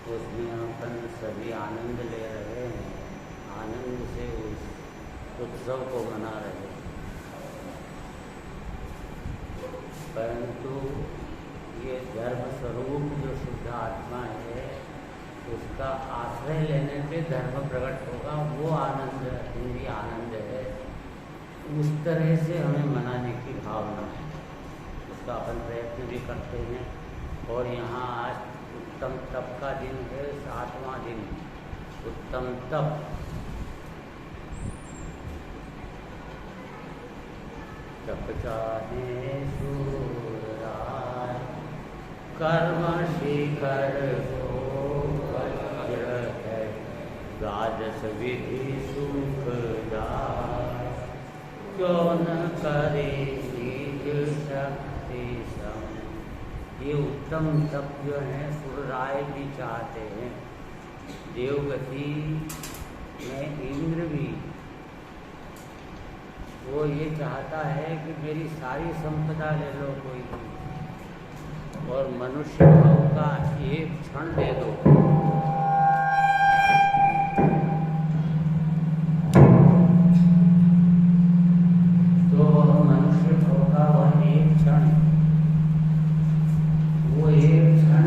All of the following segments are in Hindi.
उसमें अपन सभी आनंद ले रहे हैं, आनंद से उस उत्सव को मना रहे हैं। परंतु ये धर्म स्वरूप जो शुद्ध आत्मा है, उसका आश्रय लेने पे धर्म प्रकट होगा। वो आनंद हिंदी आनंद है, उस तरह से हमें मनाने की भावना है, उसका अपन प्रयत्न भी करते हैं। और यहाँ आज उत्तम तप का दिन है, 7वां दिन उत्तम तप। तप चाहे सूरराय कर्म शिखर को वज्र है, द्वादश विधि सुखदाय, क्यों न करे निज शक्ति सम। ये उत्तम तप जो है सूर्यराय भी चाहते हैं। देवगति में इंद्र भी वो ये चाहता है कि मेरी सारी संपदा ले लो कोई भी, और मनुष्य भाव का एक क्षण दे दो। तो मनुष्य भाव का वह एक क्षण, वो एक क्षण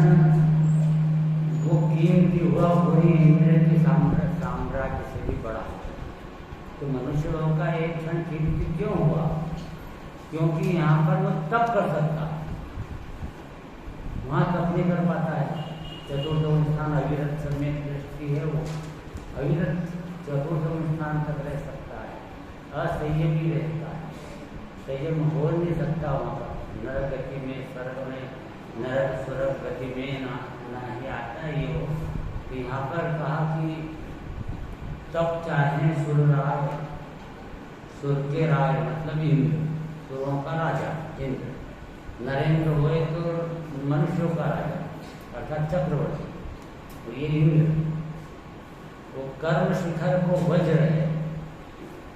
वो कीमती हुआ पूरी इंद्र के साम्राज्य से भी बड़ा। तो मनुष्य भाव का एक क्षण कीमती क्यों हुआ? क्योंकि यहाँ पर वो तप कर सकता, वहाँ तप नहीं कर पाता है। चतुर्थम स्थान अविरत सम्यक दृष्टि है, वो अविरत चतुर्थम स्थान तक रह सकता है, असंयमी रहता है, संयम हो नहीं सकता वहाँ पर। नरक गति में, स्वर्ग में, नरक स्वर्ग गति में ना ही आता है ये हो। तो यहाँ पर कहा कि तप चाहे सुरराय, सुर के राय मतलब इंद्र, सुरों का राजा इंद्र। नरेंद्र हुए तो मनुष्यों का राजा अर्थात चक्रवर्ती, तो ये इंद्र। वो कर्म शिखर को वज्र है।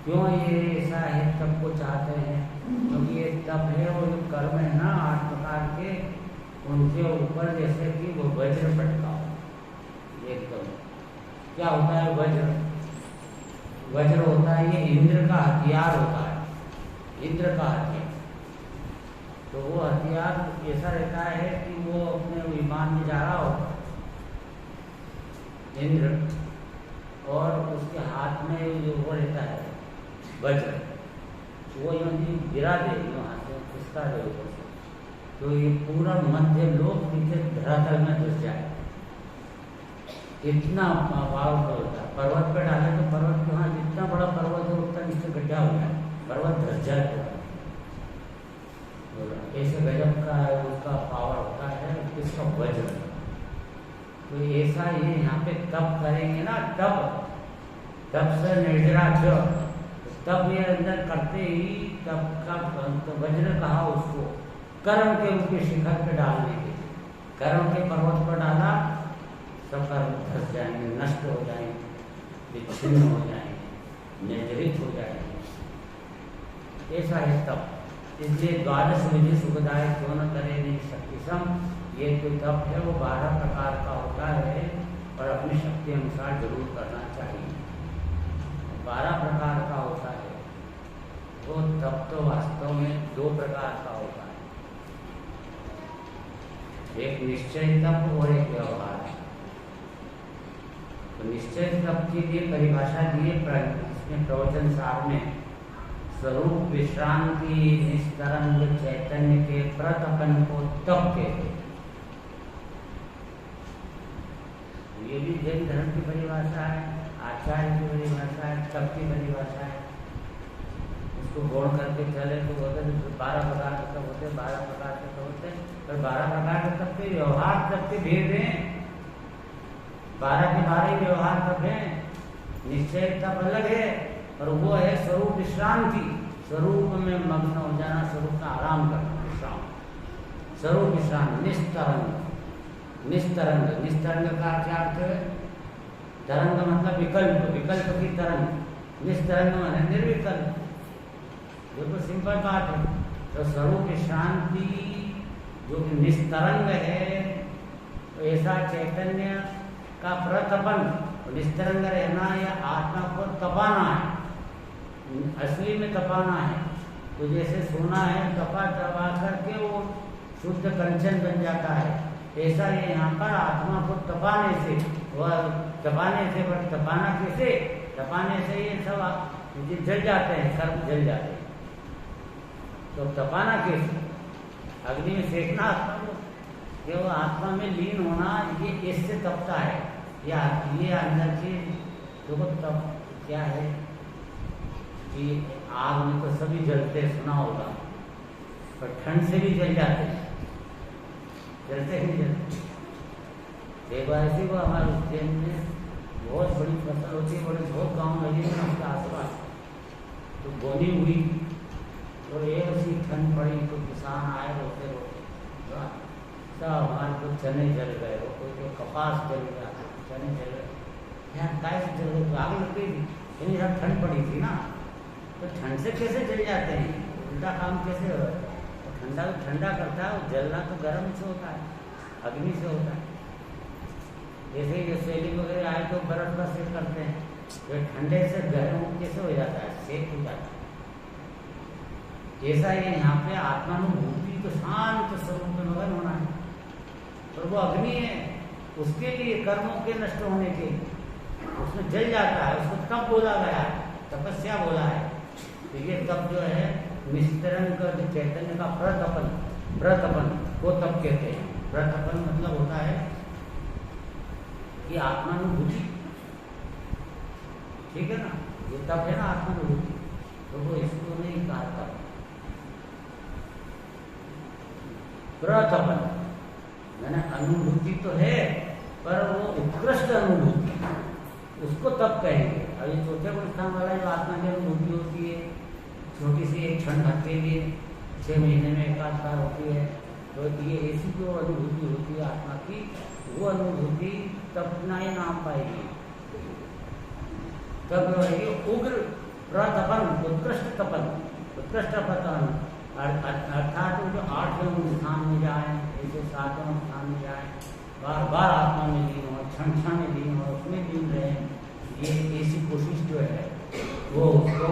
क्यों ये ऐसा है तप को चाहते हैं? क्योंकि ये तप है और जो कर्म है ना 8 प्रकार के, उनके ऊपर जैसे कि वो वज्र पटका हो एकदम। क्या होता है वज्र? वज्र होता है ये इंद्र का हथियार होता है, इंद्र का हथियार। तो वो हथियार ऐसा रहता है कि वो अपने विमान में जा रहा होता है इंद्र, और उसके हाथ में जो वो रहता है वज्र, वो यदि गिरा दे वहाँ से खिसका दे ऊपर से, तो ये पूरा मध्य लोक नीचे धरातल में घुस जाए। इतना पावरफुल होता है। पर्वत पे डाले तो पर्वत के वहाँ जितना बड़ा पर्वत हो उतना नीचे गड्ढा हो जाए, पर्वत धस जाए। ऐसे गजब का उसका पावर होता है, इसका वज्र। तो ऐसा ये यहाँ पे तप करेंगे ना, तप से निर्जरा च, तप ये अंदर करते ही तप का तो वज्र कहा उसको, कर्म के उनके शिखर पे डालने के, कर्म के पर्वत पर डाला, सब कर्म धस जाएंगे, नष्ट हो जाएंगे, विच्छिन्न हो जाएंगे, निर्जरित हो जाएंगे। ऐसा है तप। इसलिए द्वादश विधि सुखदाय क्यों न करे नहीं शक्ति सम, ये जो तप है वो 12 प्रकार का होता है और अपनी शक्ति अनुसार जरूर करना चाहिए। 12 प्रकार का होता है वो तप, तो वास्तव में 2 प्रकार का होता है, एक निश्चय तप और एक व्यवहार। तो निश्चय तप के लिए परिभाषा दी है इसमें प्रवचन सार में, स्वरूप विश्रांति निस्तरंग चैतन्य के प्रतपन को तप कहते हैं। ये भी जैन धर्म की परिभाषा है, आचार्य की परिभाषा है, तप की परिभाषा है। उसको गौण करके चले तो बोलते 12 प्रकार के तप होते, 12 प्रकार के तप होते, पर 12 प्रकार के तप के व्यवहार तप के भेद हैं। 12 के 12 ही व्यवहार तप है। निश्चय तप अलग है और वो है स्वरूप विश्रांति, स्वरूप में मग्न हो जाना, स्वरूप का आराम करना, विश्राम, स्वरूप विश्रांति। निस्तरंग, निस्तरंग, निस्तरंग का क्या अर्थ है? तरंग मतलब विकल्प, विकल्प की तरंग, निस्तरंग माने निर्विकल्प। बिल्कुल सिंपल बात है। तो स्वरूप विश्रांति जो कि निस्तरंग है, तो ऐसा चैतन्य का प्रतपन, निस्तरंग रहना या आत्मा को तपाना है, असली में तपाना है। तो जैसे सोना है, तपा दबा करके वो शुद्ध कंचन बन जाता है, ऐसा ये यहाँ पर आत्मा को तपाने से, वह तपाने से, पर तपाना कैसे? तपाने से ये सब जल जाते हैं, कर्म जल जाते हैं। तो तपाना कैसे? अग्नि में सेकना आत्मा को, कि वो आत्मा में लीन होना, ये इससे तपता है। या ये अंदर की देखो तप क्या है कि आग में तो सभी जलते, सुना होगा, पर ठंड से भी जल जाते हैं, जलते ही जलते। एक बार ऐसे को हमारे उज्जैन में बहुत बड़ी फसल होती है, बड़े बहुत गाँव लगे हैं उसके आसपास, तो बोनी हुई, तो एक ऐसी ठंड पड़ी तो किसान आए रोते रोते, सब हमारे को चने जल गए, कोई तो कपास जल गया, चने जल गए, यहाँ काय से जल गए? तो आग लग गई थी, यानी जब ठंड पड़ी थी ना, तो ठंड से कैसे जल जाते हैं? उल्टा काम कैसे हो? तो ठंडा तो ठंडा करता है, जलना तो गर्म से होता है, अग्नि से होता है। जैसे ही सेलिंग वगैरह आए तो बर्फ का सेक करते हैं, तो ठंडे से गर्म कैसे हो जाता है? सेक हो जाता है। ऐसा ही यहाँ पे आत्मानुभूति तो शांत स्वरूप में मगन होना है, और वो अग्नि है, उसके लिए कर्मों के नष्ट होने के, उसमें जल जाता है, उसको तप बोला गया है, तपस्या बोला है। तो ये तप जो है निस्तरंग चैतन्य का प्रतपन, प्रतपन को तप कहते हैं। प्रतपन मतलब होता है कि आत्मानुभूति, ठीक है ना, ये तप है ना आत्मानुभूति, तो वो इसको नहीं कहा तप। प्रतपन मैंने अनुभूति तो है, पर वो उत्कृष्ट अनुभूति, उसको तब कहेंगे। अभी चौथे गुण स्थान वाला जो आत्मा की अनुभूति होती है, छोटी सी एक क्षण भर के लिए 6 महीने में एक आध बार होती है, तो ये ऐसी जो अनुभूति होती है आत्मा की, वो अनुभूति तब ना ही नाम पाएगी। तब रहेगी उग्र प्रतपन, उत्कृष्ट तपन, उत्कृष्ट तपन, अर्थात वो जो 8वें स्थान में जाए, ऐसे 7वें स्थान में जाए, बार बार आत्मा में लीन हो, क्षण क्षण में लीन हो, उसमें लीन रहे, ये ऐसी कोशिश जो है वो उसको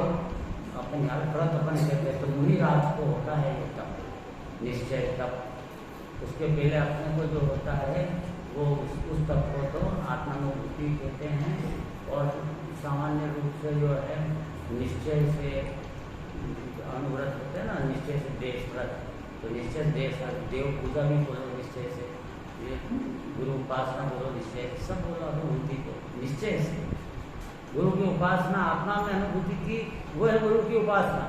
अपने प्रतपन कहते हैं। तो मुनि राज को होता है ये तप, निश्चय तप। उसके पहले अपने को जो होता है वो उस तप को तो आत्मानुभूति कहते हैं, और सामान्य रूप से जो है निश्चय से अनुव्रत होते हैं ना, निश्चय से देश व्रत, तो निश्चय देश, देव पूजा भी बोलो निश्चय से, ये गुरु उपासना बोलो निश्चय, सब बोलो अनुभूति को निश्चय से। गुरु की उपासना आत्मा में अनुभूति की, वो है गुरु की उपासना।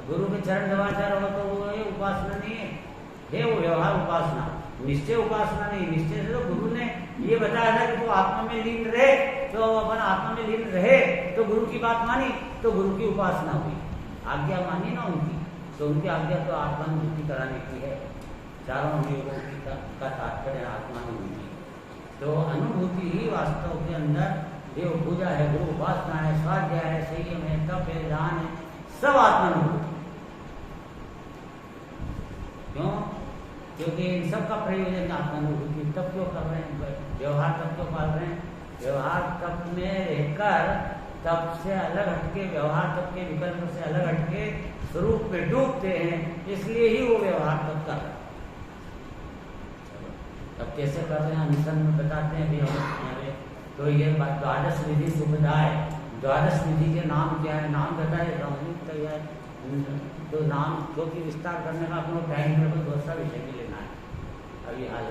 गुरु के चरण दवाचार हो तो वो ये उपासना नहीं है, वो व्यवहार उपासना, निश्चय उपासना नहीं। निश्चय से तो गुरु ने ये बताया ना कि तो आत्मा में लीन रहे, तो अपन आत्मा में लीन रहे तो गुरु की बात मानी, तो गुरु की उपासना हुई, आज्ञा मानी ना उनकी, तो उनकी आज्ञा तो आत्मानुभूति कराने की है। चारों योगों की का तात्पर्य आत्मानुभूति। तो अनुभूति ही वास्तव के अंदर देव पूजा है, गुरु उपासना है, स्वाध्याय है, संयम है, तप है, ध्यान है, सब आत्मानुभूति। क्यों? क्योंकि इन सब का प्रयोजन आत्मानुभूति। तब क्यों कर रहे हैं? व्यवहार तब क्यों पाल रहे हैं? व्यवहार तब में रहकर तब से अलग हटके, व्यवहार तब के विकल्प से अलग हटके स्वरूप में डूबते हैं, इसलिए ही वो व्यवहार तब कर रहे हैं। तब कैसे कर रहे हैं अनशन में बताते हैं भी हमें। तो ये द्वादश विधि सुखदाय, द्वादश विधि के नाम क्या है? नाम बताए तैयार, तो नाम क्योंकि विस्तार करने का अपना टाइम में कोई दूसरा विषय भी लेना है अभी हाल।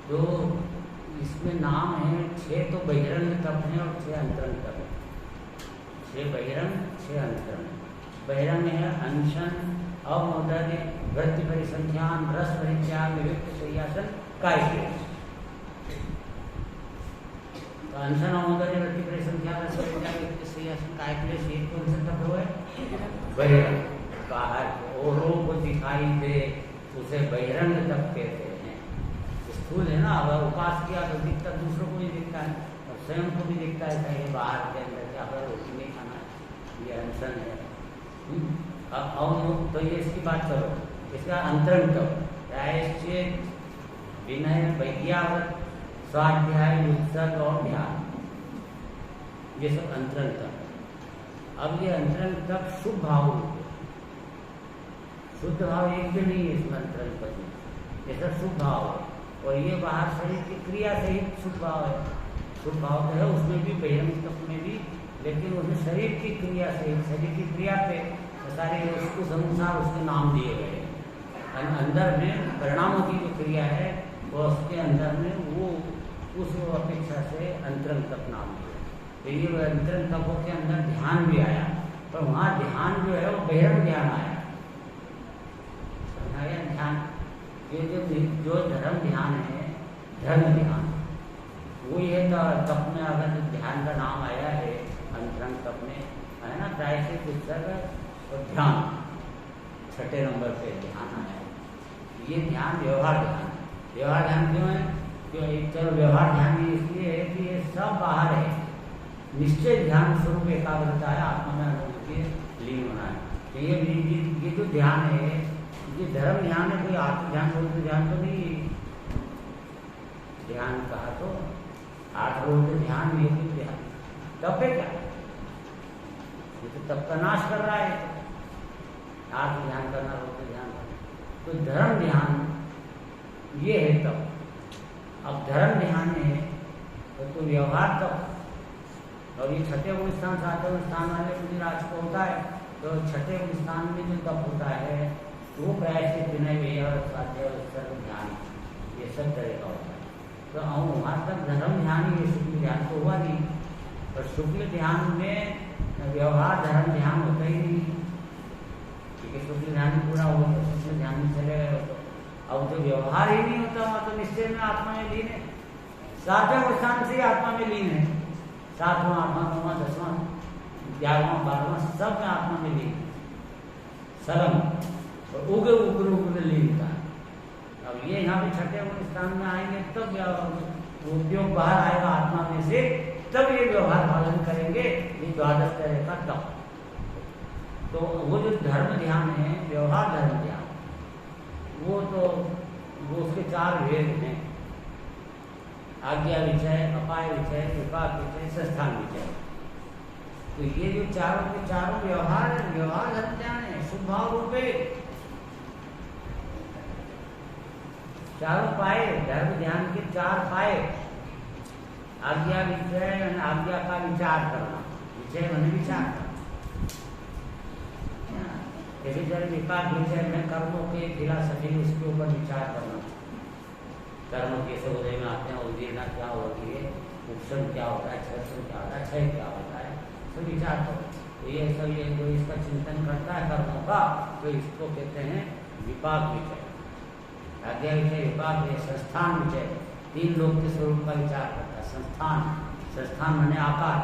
तो इसमें नाम है 6 तो बहिरंग तप है और 6 अंतरंग तप है। 6 बहिरंग 6 अंतरंग। बहिरंग है अनशन, अवमोदन, वृत्ति परिसंख्यान, रस परित्याग, विविक्त शय्यासन, कायक्लेश। तो अनशन, अवमोदन, वृत्ति परिसंख्यान, रस परित्याग, विविक्त शय्यासन, कायक्लेश, ये कौन सा तप हुआ है? बहिरंग। बाहर औरों को दिखाई दे उसे बहिरंग तप कहते हैं। स्थूल है ना, अगर उपास किया तो दिखता, दूसरों को भी दिखता है और स्वयं को भी दिखता है कहीं बाहर के अंदर क्या अगर रोटी नहीं खाना, ये अनशन है। अब तो ये इसकी बात करो। इसका अंतरंग तप, प्रायश्चित, विनय, वैज्ञावत, स्वाध्याय, उत्सर्ग और ध्यान, ये सब अंतरंग तप। अब ये अंतरंग तप शुभ भाव, शुद्ध भाव एक भी नहीं है इसमें अंतरंग तप में, ये सब शुभ भाव है। और ये बाहर शरीर की क्रिया से ही शुभ भाव है। शुभ भाव है उसमें भी, बहिरंग तप में भी, लेकिन उसमें शरीर की क्रिया से, शरीर की क्रिया पे सारे उस अनुसार उसके नाम दिए गए हैं। अंदर में परिणामों की जो क्रिया है वो उसके अंदर में वो उस अपेक्षा से अंतरंग तप नाम दिया। तो ये अंतरंग तपों के अंदर ध्यान भी आया, पर वहाँ ध्यान जो है वो बहिरंग ध्यान आया। ध्यान ये जो धर्म ध्यान है, धर्म ध्यान, वो ये तप में अगर ध्यान का नाम आया है अंतरंग तप में, है ना, प्रायश्चित, उत्सर्ग और ध्यान, 6ठे नंबर पे ध्यान आया है। ये ध्यान व्यवहार ध्यान। व्यवहार ध्यान क्यों है? क्यों? चलो व्यवहार ध्यान इसलिए है कि ये सब बाहर है। निश्चय ध्यान स्वरूप एकाग्रता है, आत्मा में अनुभूति लीन होना है। तो ये जो ध्यान है, ये धर्म ध्यान है, कोई आत्म ध्यान बोलते ध्यान तो नहीं। ध्यान कहा तो 8 बोलते ध्यान, ये भी ध्यान तप है क्या? ये तो तप का नाश कर रहा है। आत्म ध्यान करना बोलते ध्यान, तो धर्म ध्यान ये है तप। अब धर्म ध्यान है तो व्यवहार तप। और ये 6ठे गुण स्थान 7वें स्थान वाले राज को होता है, तो 6ठे गुण स्थान में जो तप होता है वो प्रायश्चित, विनय, व्यय, स्वाध्याय, उत्सर्ग, ध्यान, ये सब तरह का होता है। तो वहाँ तक धर्म ध्यान ही, शुक्ल ध्यान तो हुआ नहीं। पर शुक्ल ध्यान में व्यवहार धर्म ध्यान होता ही नहीं, क्योंकि शुक्ल ध्यान पूरा हो तो शुक्ल ध्यान में चले गए। तो अब जो व्यवहार ही नहीं होता वहाँ तो निश्चय में आत्मा में लीन है। 7वें स्थान से आत्मा में लीन है। 7वां, 8वां, 9वां, 10वां, 11वां, 12वां सब में आत्मा में लीन है, सरम और उग्र उग्र उग्र लीनता। अब ये यहाँ पे 6ठे गुण स्थान में आएंगे तब उद्योग बाहर आएगा आत्मा में से, तब ये व्यवहार पालन करेंगे। ये द्वादश तरह का तप। तो वो जो धर्म ध्यान है, व्यवहार धर्म ध्यान, वो उसके 4 भेद हैं। आज्ञा विषय, अपाय विषय, विपाक विषय, संस्थान विषय। तो ये जो चारों के चारों व्यवहार धर्म ध्यान है, शुभ भाव रूपे चारों पाए। धर्म ध्यान के 4 पाए। आज्ञा विषय, आज्ञा का विचार करना, विषय मैंने विचार करना। जैसे जब विपाक विषय में कर्मों के फिलॉसफी, उसके ऊपर विचार करना। कर्म कैसे उदय में आते हैं, उदीर्णा क्या होती है, उपशम क्या होता है, क्षय क्या होता है, क्षय क्या होता है, सब विचार करो। तो ये सब ये जो इसका चिंतन करता है कर्मों का, तो इसको कहते हैं विपाक विषय। आज्ञा विषय, विपाक विषय, संस्थान विषय। तीन लोक के स्वरूप का विचार करता है। संस्थान माने आकार,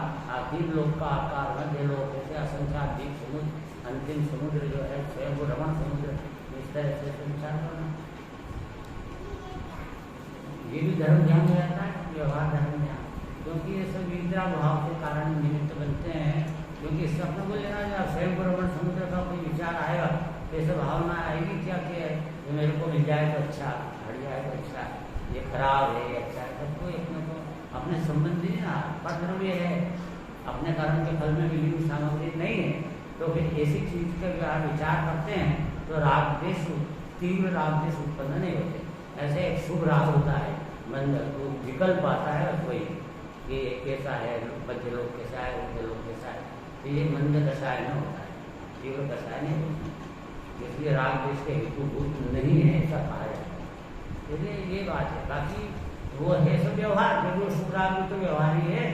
तीन लोक का आकार, मध्य लोक से असंख्यात द्वीप समुद्र, अंतिम समुद्र जो है स्वयं रमण समुद्र, इस तरह से विचार करना। ये भी धर्म ध्यान में रहता है, व्यवहार धर्म ध्यान, क्योंकि ये सब विद्या भाव के कारण निमित्त बनते हैं। क्योंकि इससे अपने को लेना जब स्वयं रमण समुद्र का कोई विचार आएगा तो ऐसे भावना आएगी क्या कि ये मेरे को मिल जाए तो अच्छा, हट जाए तो अच्छा, ये खराब है ये अच्छा है, सबको अपने को अपने संबंधी ना परद्रव्य है, अपने कर्म के फल में मिली हुई सामग्री नहीं है, तो फिर ऐसी चीज का विचार करते हैं तो राग देश, तीव्र राग देश उत्पन्न नहीं होते। ऐसे एक शुभ राग होता है, मन तो विकल्प आता है कोई कि कैसा है, मध्य लोग कैसा है, उच्च लोग कैसा है, तो ये मंद दशाएं में होता है, तीव्र दशाएं नहीं होती, इसलिए राग देश के हेतुभूत नहीं है ऐसा कहा जाता है। इसलिए ये बात है। बाकी वो है सब व्यवहार, जो शुभ राग भी तो व्यवहार ही है,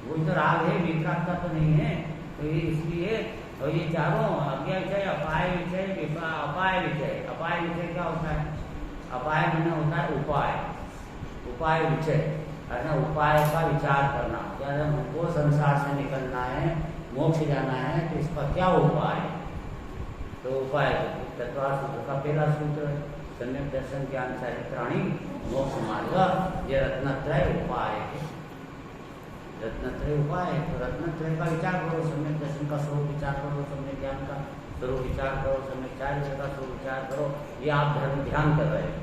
वो तो राग है, वितराग का तो नहीं है। तो ये इसलिए और ये चारों अज्ञा विषय, अपाय विषय, अपाय विषय। अपाय विषय क्या होता है? अपाय मैंने होता है उपाय, उपाय विषय, है उपाय का विचार करना। क्या हमको संसार से निकलना है, मोक्ष जाना है, तो इसका क्या उपाय? तो उपाय तत्वार सूत्र का पहला सूत्र, सम्यक दर्शन ज्ञान चारित्राणी मोक्ष मार्ग, ये रत्नत्रय उपाय है। रत्नत्रय उपाय है, तो रत्नत्रय का विचार करो, सम्यक दर्शन का स्वरूप विचार करो, सम्यक ज्ञान का स्वरूप विचार करो, सम्यक चारित्र का स्वरूप विचार करो। ये आप धर्म ध्यान कर रहे हो,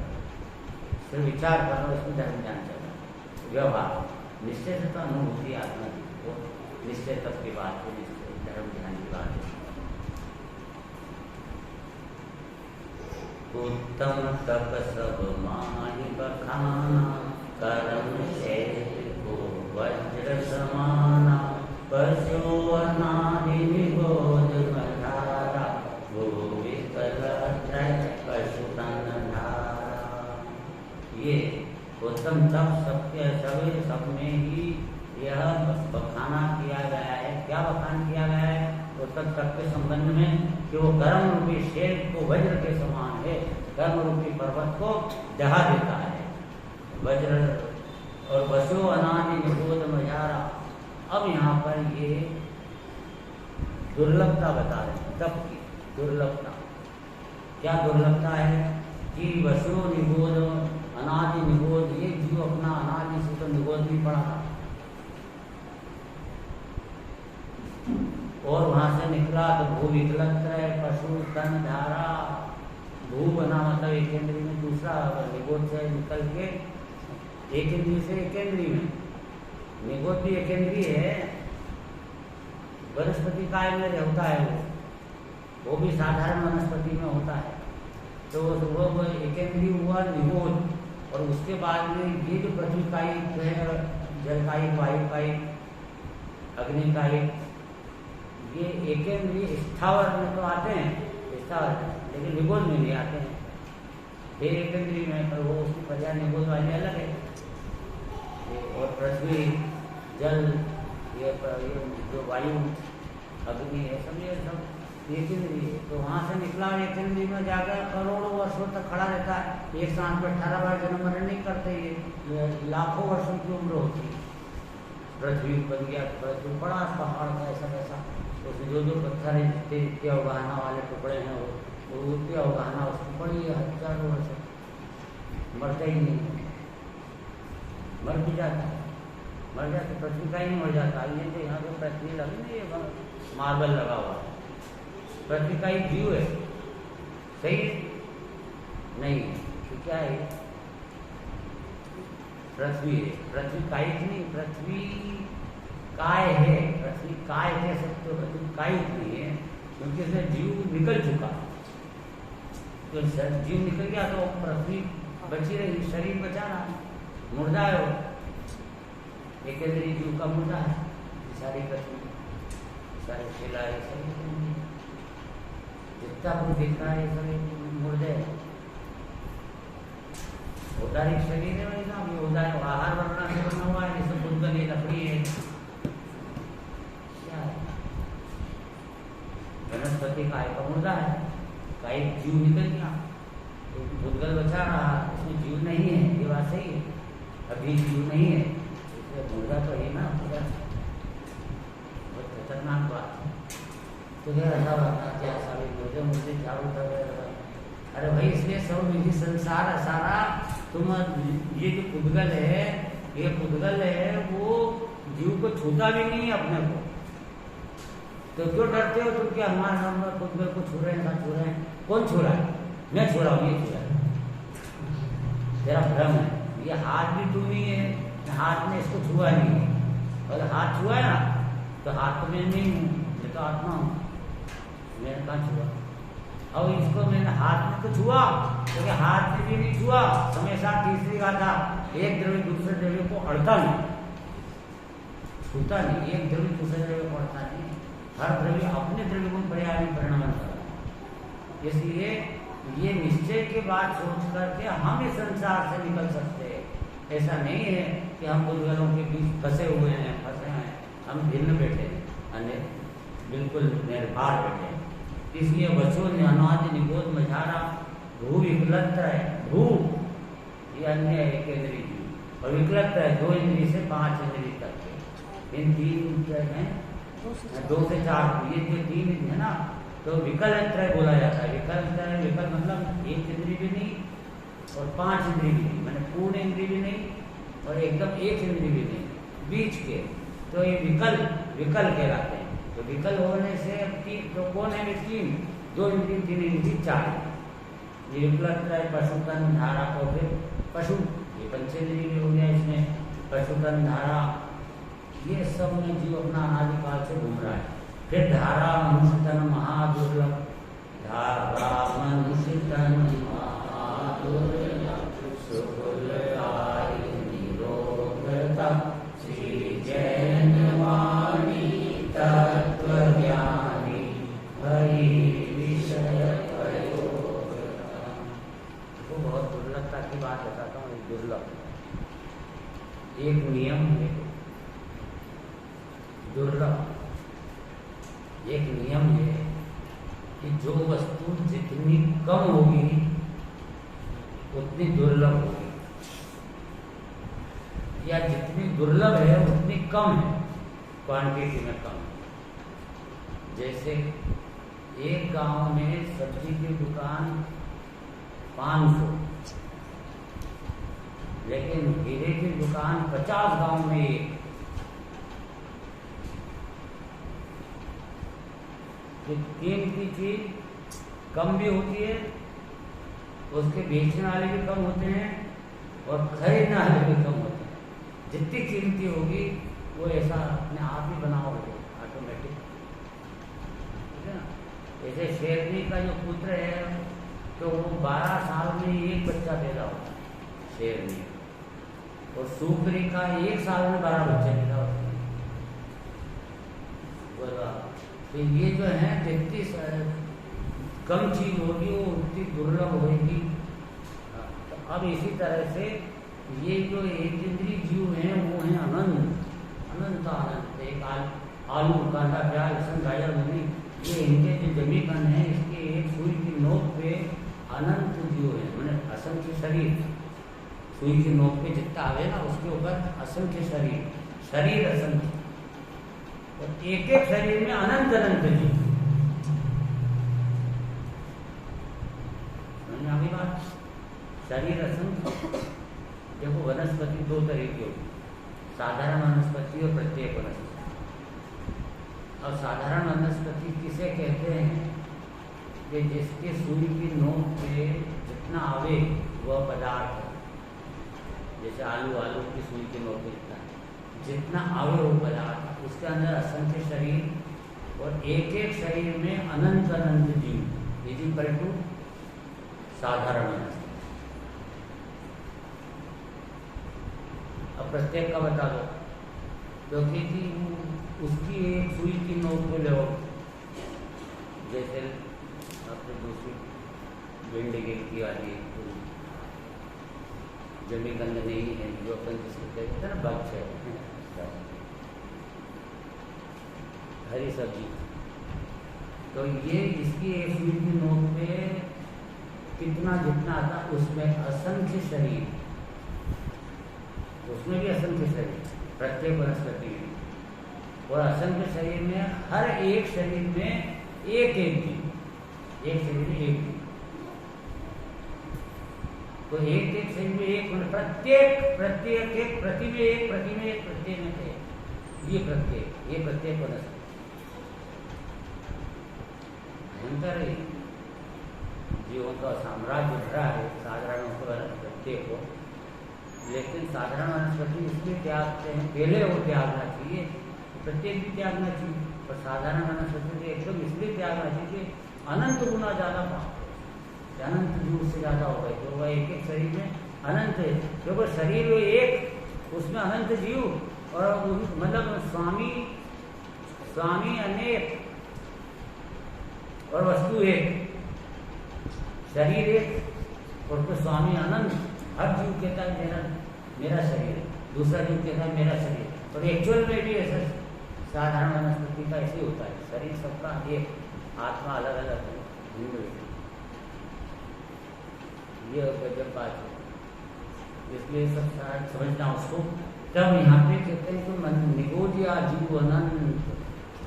सिर्फ विचार कर रहे हो, इसमें धर्म ध्यान चल रहा है। व्यवहार निश्चय से तो अनुभूति आत्मा की, निश्चय तक की बात है, निश्चय धर्म ध्यान की बात है। उत्तम तप सब माहि बखाना, कर्म क्षेत्र को वज्र समाना, पशु अनादि निबोध मधारा, वो विकल त्रय पशुतन धारा। ये उत्तम तप सबके सभी सब में ही यह बखाना किया गया है। क्या बखान किया गया है? उत्तम तप के संबंध में कि वो कर्म रूपी शेर को वज्र के समान है, कर्म रूपी पर्वत को दहा देता है वज्र। और वसु अनादि निबोध मजारा। अब यहाँ पर ये दुर्लभता बता रहे हैं, तप की दुर्लभता। क्या दुर्लभता है? कि वसु निबोध अनादि निबोध, ये जीव अपना अनादि से तो निबोध नहीं पड़ा था, और वहां से निकला तो भू विकलत्रय पशु तन धारा। भू बना मतलब एक इंद्रिय में, दूसरा निबोध से निकल के एक इंद्रिय से एक इंद्रिय में। निबोध भी एक इंद्रिय है, वनस्पति काय में होता है, वो भी साधारण वनस्पति में होता है। तो वो एक इंद्रिय हुआ निबोध, और उसके बाद में ये जो पृथ्वी काई, जल काई, वायु काई, अग्नि काई, ये एक इंद्रिय स्थावर में तो आते हैं, स्थावर, लेकिन निबोध में नहीं आते हैं। फिर एक इंद्रिय में, पर वो उसकी प्रजा निबोध वाली अलग है। और पृथ्वी, जल, ये जो वायु, अग्नि, ये सब एक इंद्रिय। तो वहाँ से निकला एक इंद्रिय में जाकर करोड़ों वर्षों तक खड़ा रहता है। एक सांस में 18 बार जन्म मरण नहीं करते, ये लाखों वर्षों की उम्र होती है। पृथ्वी बन गया, पृथ्वी बड़ा पहाड़ का ऐसा वैसा, तो जो जो पत्थर है, जितने अवगाहना वाले टुकड़े हैं, वो उतने अवगाहना उसकी बड़ी हजारों वर्ष मरता ही नहीं, मर भी जाता है, मर जाता, पृथ्वी का ही मर जाता है। ये तो यहाँ पे पृथ्वी लगी नहीं है, मार्बल लगा हुआ है, पृथ्वी का ही जीव है, सही नहीं है। तो क्या है? पृथ्वी है, पृथ्वी कायिक नहीं, पृथ्वी काय है। पृथ्वी काय कह सकते हो, पृथ्वी कायिक नहीं है, क्योंकि इसमें जीव निकल चुका। तो जीव निकल गया तो पृथ्वी बची रही, शरीर बचा रहा, मुर्दा है वो, एक जीव का मुर्दा है। सारी पृथ्वी, सारे शिला, जितना कुछ दिख रहा है सब मुर्दे है। औदारिक शरीर है भाई साहब, ये औदारिक आहार वर्णा से बना हुआ है, जैसे खुद का लकड़ी है, क्या है? वनस्पति काय का मुर्दा है, काय जीव निकल गया, तो भूतगल बचा रहा, इसमें जीव नहीं है, ये बात सही है। असली जीव नहीं है, इसलिए मुर्गा तो है ना, मुर्गा बहुत खतरनाक बात है। तो क्या ऐसा बात क्या सारी मुझे झाड़ू कर रहे। अरे भाई इसलिए सब निजी संसार सारा तुम ये जो पुद्गल है, ये पुद्गल है वो जीव को छूता भी नहीं है अपने को। तो क्यों डरते हो तुम कि हमारे नाम में पुद्गल को छू रहे हैं, ना छू रहे हैं? कौन छू रहा है? मैं छू रहा हूँ, ये छू रहा है, तेरा भ्रम है। ये हाथ भी तू नहीं है, हाथ में इसको छुआ नहीं है। अगर हाथ छुआ है ना तो हाथ तो मैं नहीं हूँ, मैं तो आत्मा हूँ, मैंने कहाँ छुआ? और इसको मैंने हाथ में तो छुआ, क्योंकि हाथ में भी नहीं छुआ। समय साथ तीसरी बात था, एक द्रव्य दूसरे द्रव्य को अड़ता नहीं, छूता नहीं। एक द्रव्य दूसरे द्रव्य को अड़ता नहीं, हर द्रव्य अपने द्रव्य को पर्याय में परिणाम कर रहा है। इसलिए ये निश्चय की बात सोच करके हम इस संसार से निकल सकते हैं। ऐसा नहीं है कि हम बुजुर्गों के बीच फंसे हुए हैं, फंसे हैं, हम भिन्न बैठे हैं, अन्य बिल्कुल निर्भर बैठे हैं। इसलिए बचो अनादि निबोध मझारा भू विकलत्र है। भू ये अन्य एक इंद्रिय जीव, और विकलत्र है 2 इंद्रिय से 5 इंद्रिय तक के। इन 3 क्या है, 2 से 4, ये जो 3 है ना, तो विकलत्रय बोला जाता है। विकलत्रय, विकल मतलब 1 इंद्रिय भी नहीं और 5 इंद्रिय भी नहीं, मैंने पूर्ण इंद्रिय भी नहीं और एकदम 1 इंद्रिय भी नहीं, बीच के। तो ये विकल कहलाते हैं। तो विकल होने से 3, तो कौन है? 3, 2 इंद्रिय, 3 इंद्रिय, 4। ये विकलत्रय पशुतन धारा को फिर पशु, ये पंचेंद्रिय भी हो गया इसमें, पशुतन धारा, ये सब में जीव अपना अनादिकाल से घूम रहा है। फिर धारा मनुष्य तन महादुर्लभ, धारा मनुष्य तन महादुर्लभ, सुखदायी निरोधता श्री जैन वाणी तत्वज्ञानी हरि विषय प्रयोगता। वो बहुत दुर्लभता की बात बताता हूँ। दुर्लभ एक नियम है, दुर्लभ एक नियम है कि जो वस्तु जितनी कम होगी उतनी दुर्लभ होगी, या जितनी दुर्लभ है उतनी कम है, क्वांटिटी में कम। जैसे एक गांव में सब्जी की दुकान 500, लेकिन हीरे की दुकान 50 गांव में एक। कीमती चीज कम भी होती है, उसके बेचने वाले भी कम होते हैं और खरीदने वाले भी कम होते हैं। जितनी कीमती होगी वो ऐसा अपने आप ही बनाओगे ऑटोमेटिक, ठीक है ना। जैसे शेरनी का जो पुत्र है तो वो 12 साल में 1 बच्चा पैदा होता है शेरनी, और सूकरी का 1 साल में 12 बच्चे पैदा होते हैं। तो ये जो है जितनी कम चीज होगी वो उतनी दुर्लभ होगी। तो अब इसी तरह से ये जो एक इंद्रिय जीव हैं वो हैं अनंत, अनंत अनंत। एक आलू, कांदा, प्याज, लहसुन, गाजर, मूली, ये इनके जो जमी कण है, इसके एक सुई की नोक पे अनंत जीव है, मैंने असंख्य शरीर। सुई की नोक पे जितना आवे ना उसके ऊपर असंख्य शरीर, शरीर असंख्य, और एक एक शरीर में अनंत अनंत जीव। अभी बात शरीर असंख्य। देखो वनस्पति 2 तरह की होगी, साधारण वनस्पति और प्रत्येक वनस्पति। अब साधारण वनस्पति किसे कहते हैं कि जिसके सुई की नोक पे जितना आवे वह पदार्थ है। जैसे आलू की सुई की नोक पे जितना आवे वो पदार्थ, उसके अंदर असंख्य शरीर और एक एक शरीर में अनंत अनंत जीव। इज इक्वल टू साधारण वनस्पति। अब प्रत्येक का बता दो, क्योंकि उसकी एक सुई की नोक पे लो, जैसे अपने दूसरी भिंडी की वाली जमी गंध नहीं है, जो अपन जिसको कहते हैं ना बक्ष है, हरी सब्जी। तो ये इसकी एक सुई की नोक पे कितना जितना आता, उसमें असंख्य शरीर, उसमें भी असंख्य शरीर, प्रत्येक वनस्पति में, और असंख्य शरीर में हर एक शरीर में एक जीव, एक शरीर में एक जीव, तो एक शरीर में एक, प्रत्येक एक प्रति में एक, प्रति में एक, प्रत्येक में एक, ये प्रत्येक वनस्पति भयंकर जीवों का साम्राज्य भरा है साधारण वनस्पति को। लेकिन साधारण वनस्पति इसलिए त्यागते हैं, पहले वो त्यागना चाहिए, प्रत्येक भी त्यागना चाहिए, पर साधारण वनस्पति को एकदम इसलिए त्यागना चाहिए अनंत गुना ज्यादा पाप, अनंत जीव से ज्यादा हो गए, तो वह एक शरीर में अनंत है, क्योंकि शरीर में एक, उसमें अनंत जीव, और मतलब स्वामी अनेक और वस्तु एक, शरीर एक और तो स्वामी अनंत। हर जीव कहता है मेरा शरीर, दूसरा जीव कहता है मेरा शरीर, और एक्चुअल में भी ऐसा साधारण वनस्पति का ऐसे होता है, शरीर सबका एक, आत्मा अलग अलग है, भिन्न है। ये गजब बात है, इसलिए सब समझना उसको। तब यहाँ पे कहते हैं कि मन निगोदिया जीव अनंत,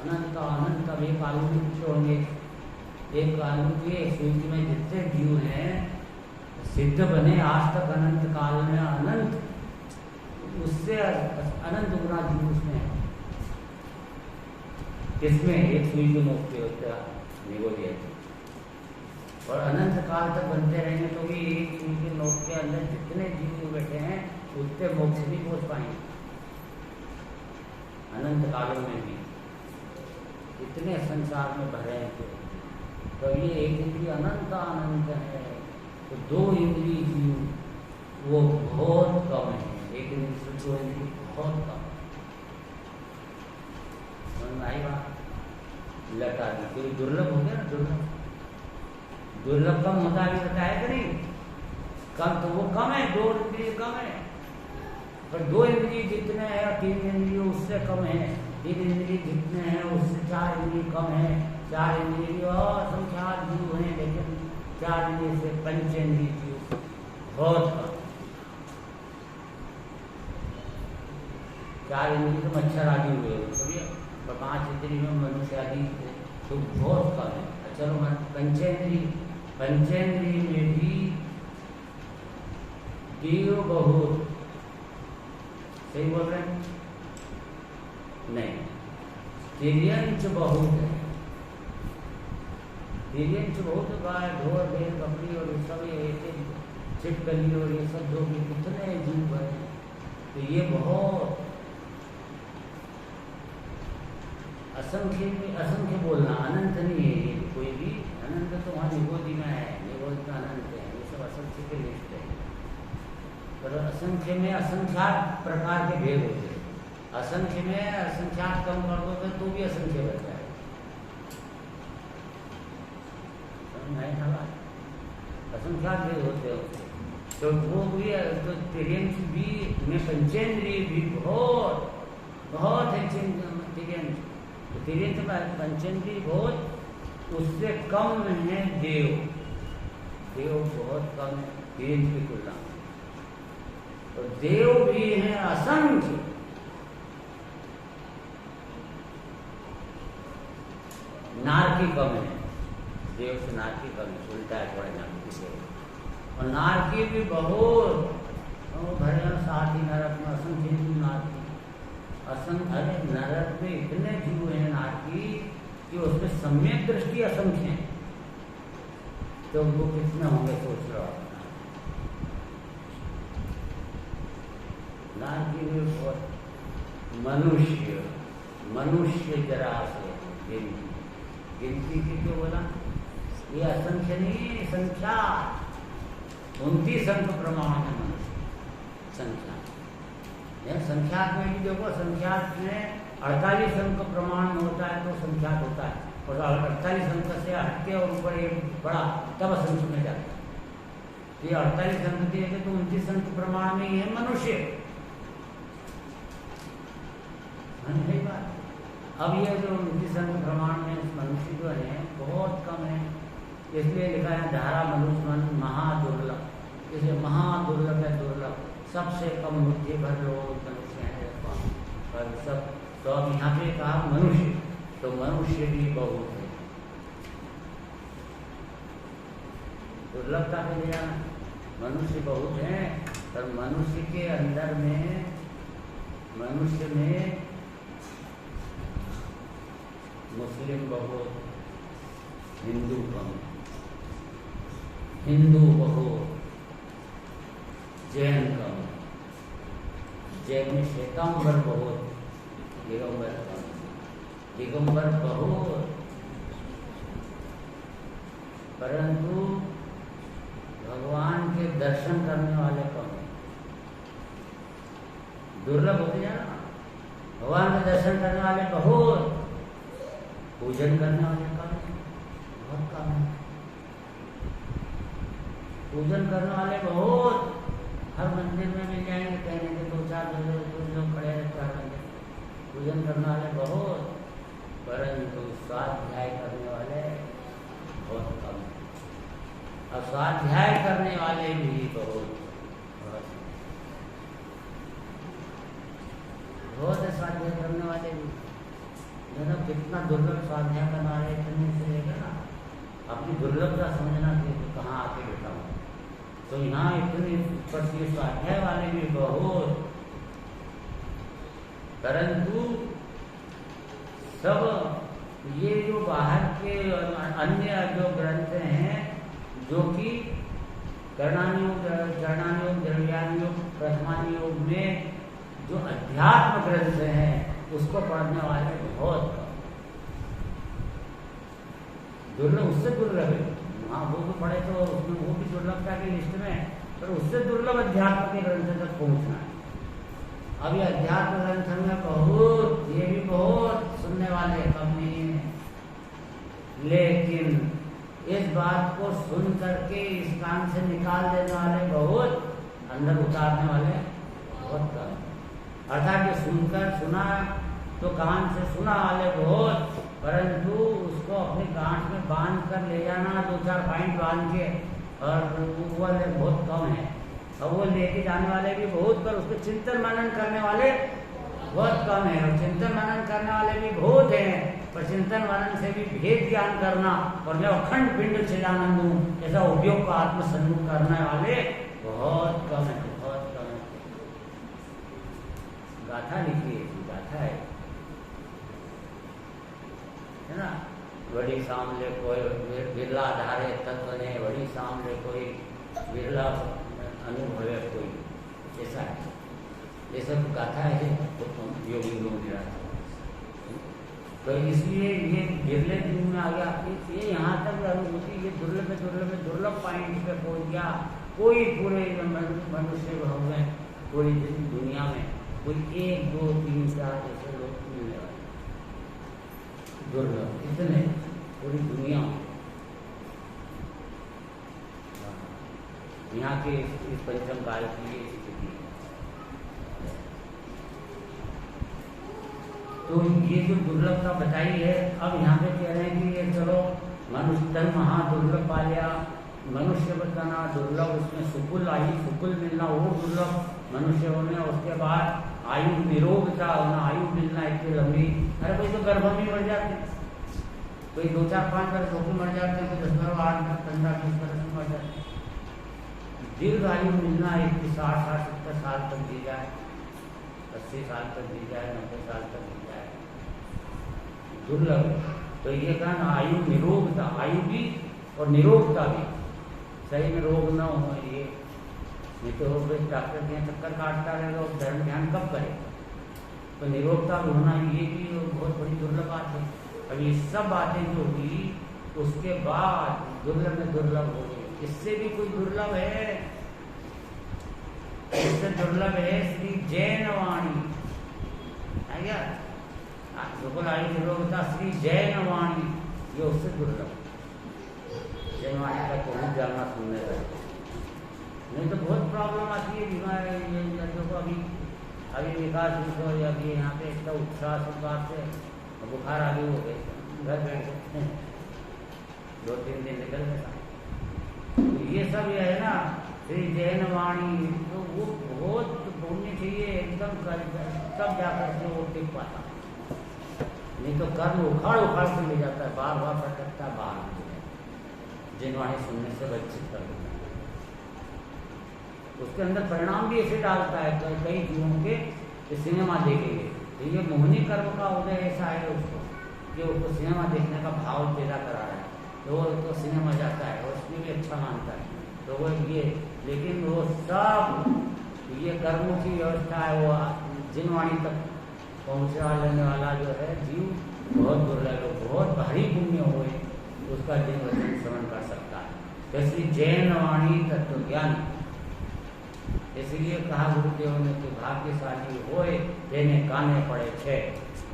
अनंत अनंत, अब एक आलू होंगे, एक आलू के सूर्य में जितने जीव हैं सिद्ध बने आज तक अनंत काल में, अनंत उससे अनंत गुना जीव उसमें है, इसमें एक सूर्य के मुख पे होता है निगोदिया, और अनंत काल तक बनते रहेंगे तो भी एक सूर्य के नोक के अंदर जितने जीव बैठे हैं उतने मोक्ष नहीं पहुंच पाएंगे, अनंत कालों में भी इतने संसार में भरे हैं। तो ये एक इंद्रिय अनंत अनंत है, तो दो इंद्रिय जीव वो बहुत कम है, एक इंद्रिय से दो इंद्रिय बहुत कम। आई बात लटा दी, कोई दुर्लभ हो गया ना, दुर्लभ कम होता है बताया कि नहीं, कम तो वो कम है, दो इंद्रिय कम है, पर दो इंद्रिय जितने हैं, तीन इंद्रिय उससे कम है, तीन इंद्रिय जितने हैं उससे चार इंद्रिय कम है, चार इंद्रिय और संख्यात जीव हैं, लेकिन चार इंद्रिय से पंचेंद्रिय जीव बहुत कम। चार इंद्रिय तो मच्छर आदि हुए सभी, पर पांच इंद्रिय में मनुष्य आदि तो बहुत कम है। चलो पंचेंद्रिय में भी जीव बहुत, सही बोल रहे हैं? नहीं, तिर्यंच बहुत है, तिर्यंच बहुत, गाय ढोर भेड़ बकरी और सब ये छिपकली और ये सब जो भी कितने जीव है, तो ये बहुत असंख्य बोलना, अनंत नहीं है ये कोई भी, अनंत तो वहाँ निगोदी में है, निगोदी में अनंत है, ये सब असंख्य के लिस्ट है, पर असंख्य में असंख्यात प्रकार के भेद होते हैं, असंख्य में असंख्यात कम कर दो तो भी असंख्य बच जाए, असंख्यात भेद होते हैं, तो वो भी तो तिर्यंच भी में पंचेंद्रिय भी बहुत है, तिर्यंच तो तिर्यंच में पंचेंद्रिय बहुत, उससे कम है देव बहुत कम है तिर्यंच की तुलना, तो देव भी है असंख्य, नारकी कम है, देव से नारकी कम है, उल्टा है थोड़ा नारकी से, और नारकी भी बहुत भरे साथ ही नरक में असंख्य जीव नारकी, अरे नरक में इतने जीव हैं नारकी कि उसमें सम्यक दृष्टि असंख्य है, तो वो कितने होंगे सोच रहा हो, नारकी में बहुत, मनुष्य जरा से गिनती की क्यों बोला, ये असंख्य नहीं, संख्या 29 अंक प्रमाण है मनुष्य, संख्या संख्यात में भी देखो, संख्यात में 48 अंक प्रमाण में होता है तो संख्यात होता है, और 48 अंक से हटके और ऊपर एक बड़ा तब असंख्य में जाता है, ये 48 अंक दिए तो 29 अंक प्रमाण में ही है मनुष्य, है बात। अब ये जो 29 अंक प्रमाण में मनुष्य जो है बहुत कम है, इसलिए लिखा है धारा मनुष्य मन महादुर्लभ, इसलिए महादुर्लभ है, दुर्लभ सबसे कम बुद्धि भर लोग मनुष्य हैं। पर सब तो अब यहाँ पे कहा मनुष्य, तो मनुष्य भी बहुत है। दुर्लभता पे ले जाना, मनुष्य बहुत हैं, पर मनुष्य के अंदर में, मनुष्य में मुस्लिम बहुत, हिंदू कम, हिंदू बहुत, जैन कम, जैन में श्वेतांबर बहुत, दिगंबर कम, दिगंबर बहुत, परंतु भगवान के दर्शन करने वाले कम, दुर्लभ होते जाना। भगवान के दर्शन करने वाले बहुत, पूजन करने वाले कम, बहुत कम है। पूजन करने वाले बहुत, हर मंदिर में मिल जाएंगे, कहने के 2-4 लोग खड़े रहते हैं मंदिर, पूजन करने वाले बहुत, परंतु स्वाध्याय करने वाले बहुत कम, और स्वाध्याय करने वाले भी बहुत है स्वाध्याय करने वाले भी। जब कितना दुर्लभ स्वाध्याय करने वाले इतने से रहेगा ना, अपनी दुर्लभता समझना कि कहाँ आके बैठा हूँ। तो यहाँ इतने ऊपर स्वाध्याय वाले भी बहुत, परंतु सब ये जो बाहर के अन्य जो ग्रंथ हैं, जो कि कर्णानुयोग, जड़ानुयोग, द्रव्यानुयोग, प्रथमानुयोग में जो अध्यात्म ग्रंथ हैं, उसको पढ़ने वाले बहुत दुर्लभ, उससे दुर्लभ है। हाँ, वो भी पढ़े तो उसमें वो भी दुर्लभता की लिस्ट में, पर उससे दुर्लभ अध्यात्म के ग्रंथ तक पहुंचना है। अभी अध्यात्म ग्रंथ में बहुत, ये भी बहुत सुनने वाले कम नहीं है, लेकिन इस बात को सुन करके इस कान से निकाल देने वाले बहुत, अंदर उतारने वाले बहुत कम। अर्थात ये सुनकर सुना तो कान से सुना वाले बहुत, परंतु उसको अपने गांठ में बांध कर ले जाना, 2-4 पॉइंट बांध के, और वो वाले बहुत कम है। और वो लेके जाने वाले भी बहुत, पर उसको चिंतन मनन करने वाले बहुत कम है। और चिंतन मनन करने वाले भी बहुत हैं, पर चिंतन मनन से भी भेद ज्ञान करना और मैं अखंड पिंड चिदानंद हूँ ऐसा उपयोग को आत्मसन्मुख करने वाले बहुत कम है, बहुत कम है। गाथा लिखी है, गाथा है ना, वड़ी सामने कोई बिरला धारे तत्व ने, वड़ी सामने कोई बिरला अनुभव है कोई, ऐसा है। ये सब गाथा है योगी लोग। तो इसलिए ये बिरले दिन में आ गया, ये यहाँ तक अनुभूति, ये दुर्लभ पॉइंट पे पहुंच गया। कोई पूरे मनुष्य भाव में, पूरी दुनिया में कोई 1, 2, 3, 4 ऐसे लोग मिलने वाले दुर्लभ, इतने पूरी दुनिया में। यहाँ के इस पंचम काल की ये स्थिति है। तो ये जो दुर्लभता बताई है, अब यहाँ पे कह रहे हैं कि ये चलो मनुष्य तन महा दुर्लभ पा लिया, मनुष्य बताना दुर्लभ, उसमें सुकुल आयु, सुकुल मिलना वो दुर्लभ मनुष्य होने, उसके बाद आयु निरोगता होना, आयु मिलना इतनी लंबी। अरे कोई तो गर्भ में मर जाते हैं, कोई 2-4-5 वर्ष होकर मर जाते हैं, कोई 10, 8, 15, 20 वर्ष में मर जाते हैं। दीर्घ आयु मिलना इतनी 60, 70 साल तक जी जाए, 80 साल तक जी जाए, 90 साल तक जी जाए, दुर्लभ। तो ये कहना आयु निरोगता, आयु भी और निरोगता भी, सही में रोग न हो, ये नहीं तो डॉक्टर के चक्कर काटता रहेगा और धर्म ध्यान कब करेगा। तो निरोगता भी होना ये भी बहुत बड़ी दुर्लभ बात है। अब ये सब बातें जो हुई उसके बाद दुर्लभ में दुर्लभ हो गई। इससे भी कोई दुर्लभ है, इससे दुर्लभ है श्री जैन वाणी, है क्या? निरोगता श्री जैन वाणी, ये उससे दुर्लभ। जैन वाणी का पहुंच जाना सुनने का, नहीं तो बहुत प्रॉब्लम आती है बीमारी। देखो अभी विकास हो, अभी यहाँ पे इतना उत्साह सब बात से बुखार आगे हो गए, घर बैठ गए, 2-3 दिन निकल गया। तो ये सब ये है ना, श्री जैन वाणी, तो वो बहुत पुण्य चाहिए एकदम कर, तब जाकर के वो टिक पाता, नहीं तो कर्म उखाड़ उखाड़ के ले जाता है, बार बार भटकता बाहर जैन वाणी सुनने से वंचित कर देता है। उसके अंदर परिणाम भी ऐसे डालता है कई जीवों के सिनेमा देखेंगे तो ये मोहनी कर्म का उदय ऐसा है उसको कि उसको सिनेमा देखने का भाव पैदा करा रहा है, तो वो तो सिनेमा जाता है और उसमें भी अच्छा मानता है, तो वो ये, लेकिन वो सब ये कर्मों की व्यवस्था है, वो जिनवाणी तक पहुँचने वाला जो है जीव बहुत दुर्लभ, बहुत भारी पुण्य हुए उसका जिन वचन श्रवण कर सकता है। जैसे जैन वाणी तत्व ज्ञान, इसलिए कहा गुरुदेव ने कि भाग्यशाली होए तेने काने पड़े छे,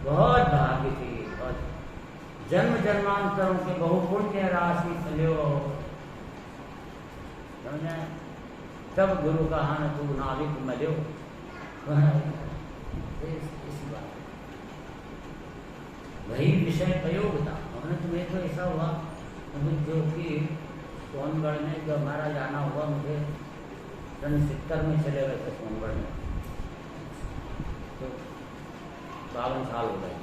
बहुत भाग्य थी, बहुत जन्म जन्मांतरों के बहु पुण्य राशि चलो, समझे, तब गुरु कहा न तू नाविक मलो, इसी बात वही विषय प्रयोगता। हमने तुम्हें तो ऐसा हुआ जो कि सोनगढ़ में जो हमारा जाना हुआ, मुझे 70 में चले गए थे सोनगढ़ में, तो 52 साल हो गए।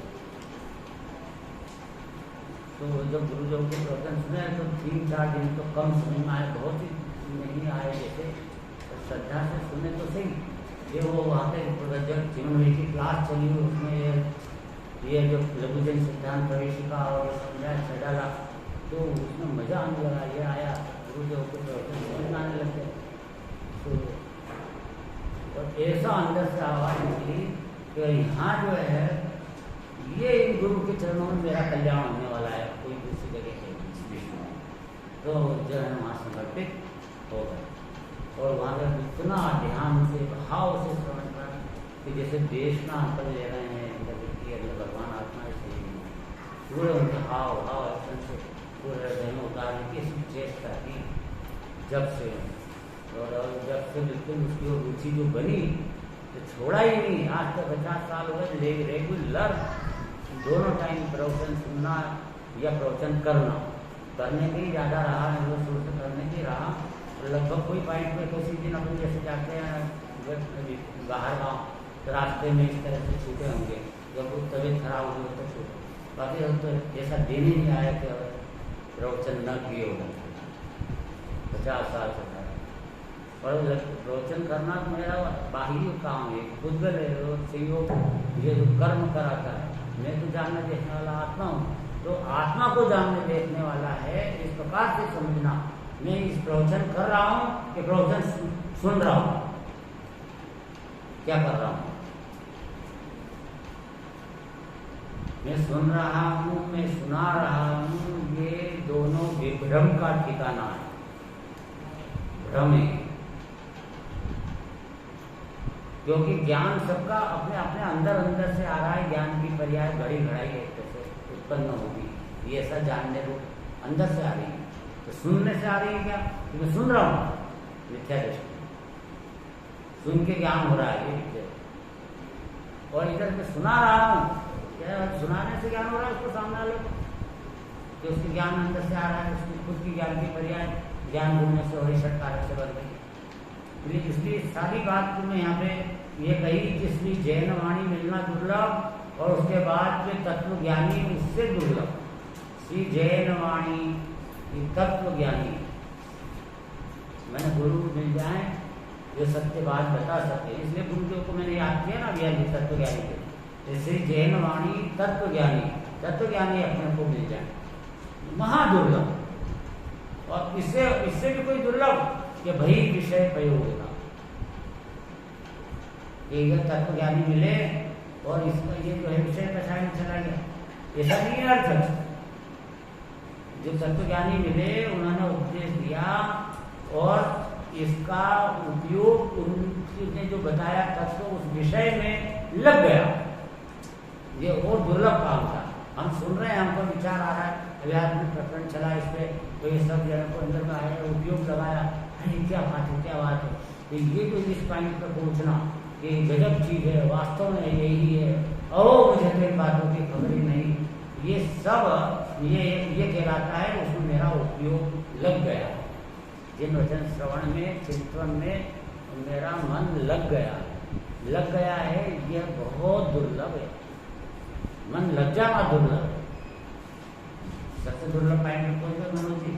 तो जब गुरुदेव के प्रवचन सुने तो 3-4 दिन तो कम समझ में आए, बहुत ही नहीं आए, जैसे श्रद्धा से सुने तो सही। ये वो वहाँ पे जब जीवन की क्लास चली उसमें ये जो लघुजन सिद्धांत प्रवेशिका और समझाया छडाला, तो उसमें मजा आने लगा, ये आया गुरुदेव के प्रवचन समझ में आने लग गए। तो ऐसा अंदर से आवाज निकली कि यहाँ जो है ये इन गुरु के चरणों में मेरा कल्याण होने वाला है, कोई दूसरी जगह है विश्व में, तो जो है वहाँ समर्पित हो गए। और वहाँ पर इतना ध्यान से भाव से श्रवण कर कि जैसे देश ना कर ले रहे हैं, भगवान आत्मा से पूरे उनके हाव भाव ऐसा से पूरे हृदय में उतारने की ऐसी चेष्टा की जब से, और जब से बिल्कुल उसकी रुचि जो बनी तो छोड़ा ही नहीं। आज तक 50 साल हो गए रेगुलर दोनों टाइम प्रवचन सुनना या प्रवचन करना, करने के ही ज़्यादा रहा, शुरू से करने के रहा। लगभग कोई पॉइंट में किसी दिन अपन जैसे जाते हैं बाहर गाँव तो रास्ते में इस तरह से छूटे होंगे, जब कुछ तबीयत खराब हुई तो छूटे, बाकी तो ऐसा दिन ही नहीं आया कि प्रवचन न किए हो 50 साल से। और प्रवचन करना तो मेरा बाहरी काम है, खुदगल है, सहयोग, ये जो कर्म कराता है। मैं तो जानने देखने वाला आत्मा हूँ, तो आत्मा को जानने देखने वाला है। इस प्रकार से समझना, मैं इस प्रवचन कर रहा हूँ कि प्रवचन सुन रहा हूँ, क्या कर रहा हूँ? मैं सुन रहा हूँ, मैं सुना रहा हूँ, ये दोनों विभ्रम का ठिकाना है, भ्रम है। क्योंकि ज्ञान सबका अपने अपने अंदर अंदर से आ रहा है, ज्ञान की पर्याय घड़ी घड़ाई एक से उत्पन्न होगी, ये ऐसा जानने को अंदर से आ रही है। तो सुनने से आ रही है क्या? तो मैं सुन रहा हूँ, मिथ्या दृष्टि, सुन के ज्ञान हो रहा है ये, और इधर मैं सुना रहा हूँ, क्या सुनाने से ज्ञान हो रहा है उसको सामने वाले को, कि उसके ज्ञान अंदर से आ रहा है, उसकी खुद की ज्ञान की पर्याय ज्ञान बोलने से और षटकारक से बन गई। इसलिए सारी बात मैं यहाँ पे ये कही कि इसलिए जैन वाणी मिलना दुर्लभ, और उसके बाद में तत्व ज्ञानी उससे दुर्लभ। श्री जैन वाणी तत्व ज्ञानी, मैंने गुरु मिल जाए जो सत्य बात बता सके, इसलिए गुरुदेव को मैंने याद किया ना ज्ञानी तत्व ज्ञानी के, श्री जैन वाणी तत्व ज्ञानी अपने को मिल जाए, महादुर्लभ। और इससे भी कोई दुर्लभ कि भाई विषय प्रयोगता, ये तत्व ज्ञानी मिले और इसका ये जो है विषय कषाय में चला गया, ऐसा नहीं है अर्थ। जो तत्वज्ञानी मिले उन्होंने उपदेश दिया और इसका उपयोग उन्होंने जो बताया तत्व उस विषय में लग गया, ये और दुर्लभ काम था। हम सुन रहे हैं, हमको विचार आ रहा है, अध्यात्म प्रकरण चला इस पर, तो ये सब जनों को अंदर में आया, उपयोग लगाया, अरे क्या बात है, क्या बात है। तो ये तो इस पॉइंट पर पहुँचना कि गजब चीज़ है, वास्तव में यही है, और मुझे तो इन बातों की खबर ही नहीं, ये सब ये कहलाता है उसमें मेरा उपयोग लग गया। जिन वचन श्रवण में, चिंतन में मेरा मन लग गया है, यह बहुत दुर्लभ है। मन लग जाना दुर्लभ है। सबसे दुर्लभ पॉइंट कौन सा मनोज जी?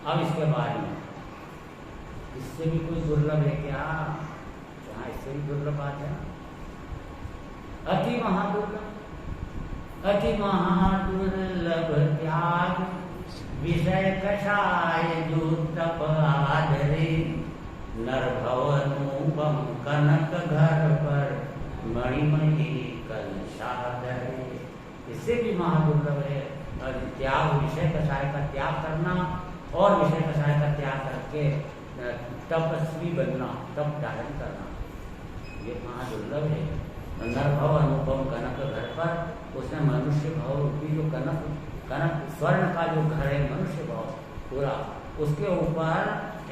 अब इसके बारे में इससे भी कोई दुर्लभ है क्या? हाँ, इससे भी दुर्लभ बात है। अति महादुर्लभ त्याग, विषय कषाय जो तप आदरे, नर भवनुपम कनक घर पर, मणिमयी कलशाधरे। इससे भी महादुर्लभ है त्याग, विषय कषाय का त्याग करना और विषय कषाय का त्याग करके तपस्वी बनना, तप धारण करना, ये महादुर्लभ है। नर भव अनुपम कनक घर पर, उसने मनुष्य भाव रूपी जो कनक स्वर्ण का जो घर है, मनुष्य भाव पूरा, उसके ऊपर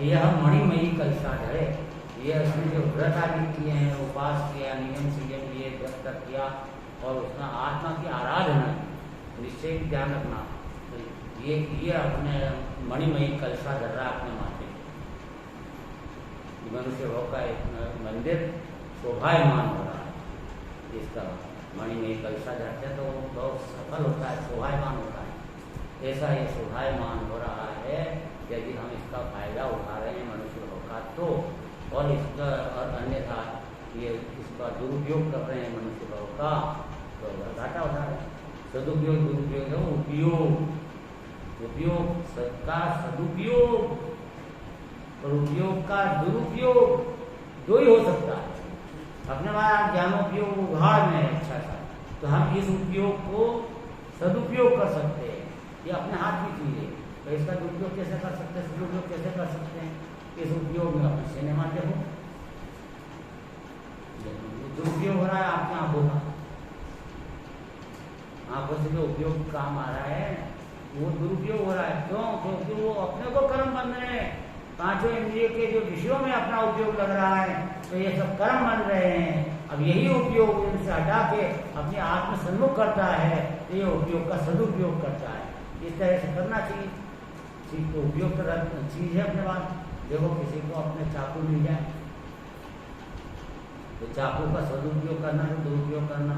यह मणिमयी कलशा है। ये उसने जो व्रत आदि किए हैं, उपास किया, नियम संयम लिए, व्रत किया और उसने आत्मा की आराधना, निश्चय ध्यान रखना, तो ये अपने मणिमयी कलशा धर रहा अपने माथे। मनुष्य भाव का एक मंदिर शोभायमान हो रहा है, जिसका मणिमयी कलशा धरते तो बहुत सफल होता है, शोभायमान होता है। ऐसा ये शोभायमान हो रहा है यदि हम इसका फायदा उठा रहे हैं मनुष्य भाव का तो, और इसका और अन्यथा ये इसका दुरुपयोग कर रहे हैं मनुष्य भाव का तो घाटा उठा रहे हैं। सदुपयोग दुरुपयोग है, उपयोग सबका सदुपयोग और उपयोग का दुरुपयोग दो ही हो सकता है। अपने हमारा ज्ञानोपयोग उघाड़ में है अच्छा सा, तो हम इस उपयोग को सदुपयोग कर सकते हैं। ये अपने हाथ की चीज है, तो इसका दुरुपयोग कैसे कर सकते हैं, सदुपयोग कैसे कर सकते हैं? इस उपयोग में अपने सिनेमा देखो, दुरुपयोग हो रहा है आपकी आंखों का, आंखों से जो उपयोग काम आ रहा है वो दुरुपयोग हो रहा है। क्यों? क्योंकि वो अपने को कर्म बन रहे हैं, पांचों इंद्रिय के जो विषयों में अपना उपयोग लग रहा है, तो ये सब कर्म बन रहे हैं। अब यही उपयोग इनसे हटा के अपने आत्म सम्मुख करता है, तो ये उपयोग का सदुपयोग करता है। इस तरह से करना चाहिए। चीज तो उपयोग कर चीज है अपने पास। देखो किसी को अपने चाकू मिल जाए तो चाकू का सदुपयोग करना है, दुरुपयोग करना,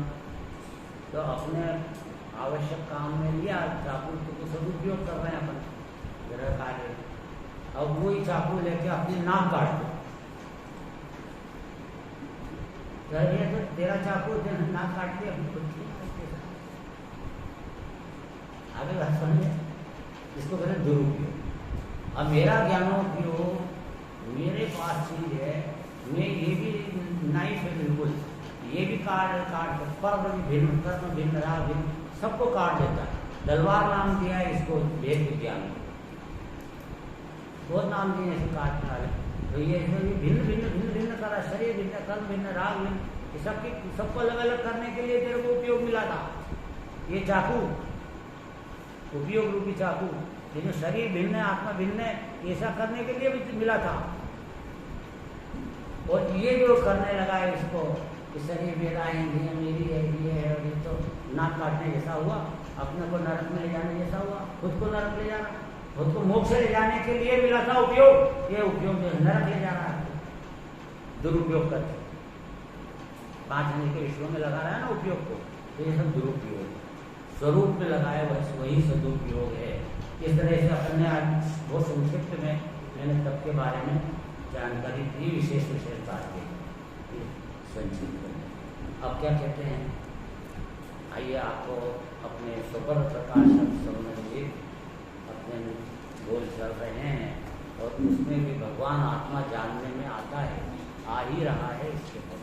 तो अपने आवश्यक काम में लिया चाकू तो सदुपयोग कर रहे हैं अपन ग्रह कार्य। अब वही चाकू लेके अपनी नाक काट दो, तो तेरा चाकू नाक काट के अपनी खुद आगे बात समझे, इसको कहते दुरुपयोग। अब मेरा ज्ञानोपयोग, मेरे पास चीज है, मैं ये भी नाइफ है बिल्कुल, ये भी काट पर्व भिन्न, कर्म भिन्न, राग भिन्न, सबको काट देता है। तलवार नाम दिया है इसको वेद विज्ञान, बहुत नाम दिए इसे काटने वाले। तो ये भिन्न भिन्न भिन्न भिन्न कर रहा है, शरीर भिन्न, कर्म भिन्न, राग भिन्न, सबको अलग अलग करने के लिए तेरे को उपयोग मिला था ये चाकू, उपयोग रूपी चाकू। लेकिन शरीर भिन्न है, आत्मा भिन्न है, ऐसा करने के लिए भी मिला था। और ये जो करने लगा है इसको, कि शरीर मेरा है, इंद्रिय मेरी है, ये है, और ये तो नाक काटने जैसा हुआ, अपने को नरक में ले जाने जैसा हुआ, खुद को नरक ले जाना, खुद को मोक्ष ले जाने के लिए मिला था उपयोग। ये उपयोग जो नरक ले जा रहा है दुरुपयोग करके, 5 इंद्रिय के विषयों में लगा रहा है ना उपयोग को, तो ये सब दुरुपयोग स्वरूप में लगाया बस वही सदुपयोग है। इस तरह से अपने आज बहुत संक्षिप्त में मैंने तब के बारे में जानकारी दी, विशेष बात की संक्षिप्त में। अब क्या कहते हैं, आइए आपको अपने स्वपर प्रकाश संबंधित अपने बोल चल रहे हैं, और उसमें भी भगवान आत्मा जानने में आता है, आ ही रहा है इसके बाद।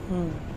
Hmm.